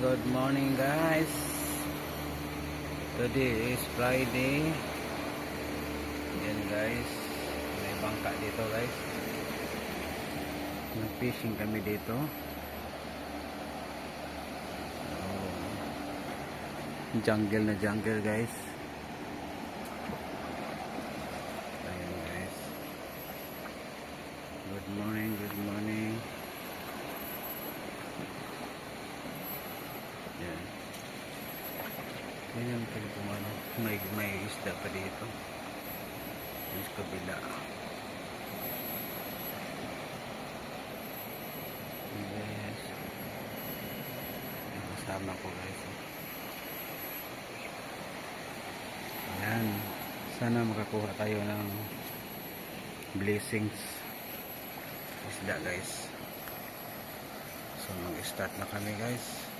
Good morning guys. Today is Friday. Yan guys, may bangka dito guys. Nag-fishing kami dito. Jungle na jungle guys. Ayan guys. Good morning, good morning. Yan. Ganyan kayo kung ano. May isda pa dito. Yung sa kabila. Yes. Yung kasama ko guys. Ayan. Sana makakuha tayo ng blessings. Isda guys. So mag-start na kami guys.